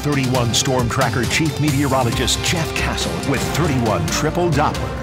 31 Storm Tracker Chief Meteorologist Jeff Castle with 31 Triple Doppler.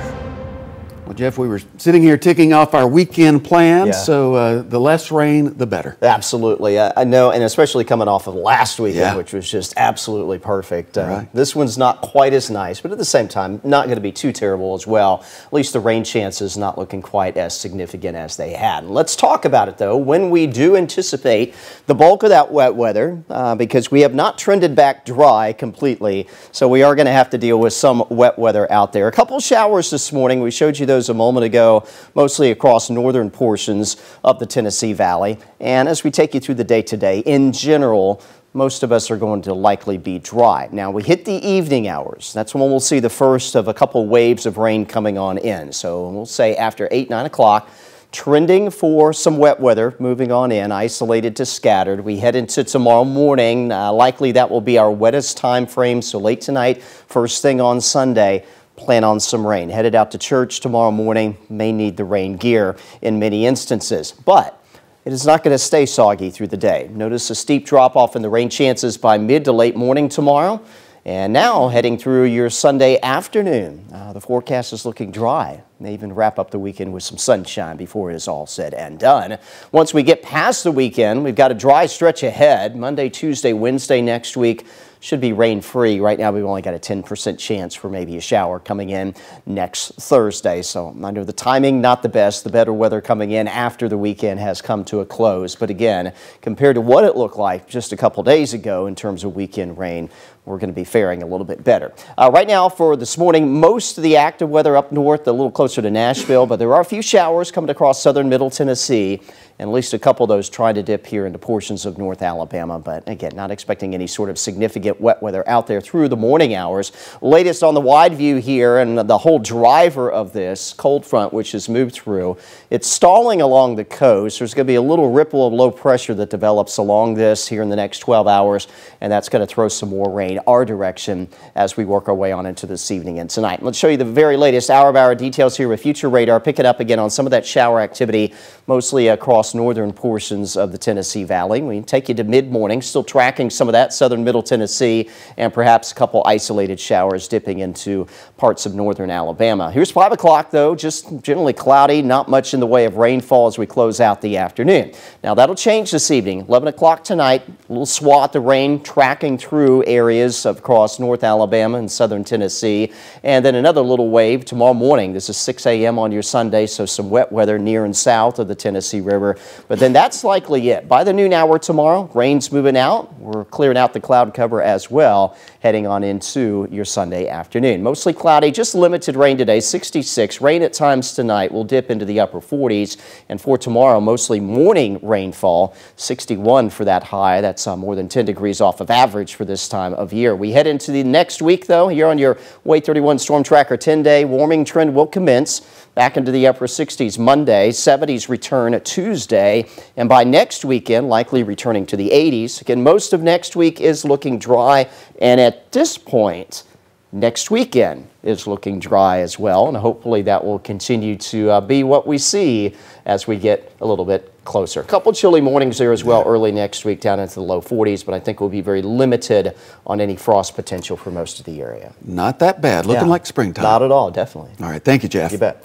Well, Jeff, we were sitting here ticking off our weekend plans, Yeah. so the less rain, the better. Absolutely. I know, and especially coming off of last weekend, Yeah. which was just absolutely perfect. Right. This one's not quite as nice, but at the same time, not going to be too terrible as well. At least the rain chances not looking quite as significant as they had. Let's talk about it, though, when we do anticipate the bulk of that wet weather, because we have not trended back dry completely, so we are going to have to deal with some wet weather out there. A couple showers this morning. We showed you those a moment ago, mostly across northern portions of the Tennessee Valley. And as we take you through the day today, in general, most of us are going to likely be dry. Now, we hit the evening hours. That's when we'll see the first of a couple waves of rain coming on in. So we'll say after 8, 9 o'clock, trending for some wet weather moving on in, isolated to scattered. We head into tomorrow morning. Likely that will be our wettest time frame. So late tonight, first thing on Sunday, plan on some rain. Headed out to church tomorrow morning, may need the rain gear in many instances. But it is not going to stay soggy through the day. Notice a steep drop off in the rain chances by mid to late morning tomorrow. And now heading through your Sunday afternoon, the forecast is looking dry. May even wrap up the weekend with some sunshine before it is all said and done. Once we get past the weekend, we've got a dry stretch ahead. Monday, Tuesday, Wednesday next week should be rain-free. Right now we've only got a 10% chance for maybe a shower coming in next Thursday. So I know the timing not the best. The better weather coming in after the weekend has come to a close. But again, compared to what it looked like just a couple days ago in terms of weekend rain, we're going to be faring a little bit better. Right now for this morning, most of the active weather up north, a little closer to Nashville, but there are a few showers coming across southern middle Tennessee, and at least a couple of those trying to dip here into portions of North Alabama. But again, not expecting any sort of significant wet weather out there through the morning hours. Latest on the wide view here, and the whole driver of this cold front, which has moved through, it's stalling along the coast. There's going to be a little ripple of low pressure that develops along this here in the next 12 hours, and that's going to throw some more rain our direction as we work our way on into this evening and tonight. Let's show you the very latest hour-by-hour details here with Future Radar. Pick it up again on some of that shower activity, mostly across northern portions of the Tennessee Valley. We take you to mid-morning, still tracking some of that southern middle Tennessee, and perhaps a couple isolated showers dipping into parts of northern Alabama. Here's 5 o'clock, though, just generally cloudy, not much in the way of rainfall as we close out the afternoon. Now, that'll change this evening. 11 o'clock tonight, a little swath of rain tracking through areas across North Alabama and southern Tennessee, and then another little wave tomorrow morning. This is 6 a.m. on your Sunday, so some wet weather near and south of the Tennessee River. But then that's likely it. By the noon hour tomorrow, rain's moving out. We're clearing out the cloud cover as well, heading on into your Sunday afternoon. Mostly cloudy, just limited rain today, 66. Rain at times tonight will dip into the upper 40s. And for tomorrow, mostly morning rainfall, 61 for that high. That's more than 10 degrees off of average for this time of year. We head into the next week, though. Here on your Wave 31 Storm Tracker 10-day warming trend will commence. Back into the upper 60s Monday, 70s return Tuesday, and by next weekend, likely returning to the 80s. Again, most of next week is looking dry, and at this point, next weekend is looking dry as well, and hopefully that will continue to be what we see as we get a little bit closer. A couple chilly mornings there as well early next week down into the low 40s, but I think we'll be very limited on any frost potential for most of the area. Not that bad. Looking like springtime. Not at all, definitely. All right. Thank you, Jeff. You bet.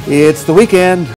It's the weekend.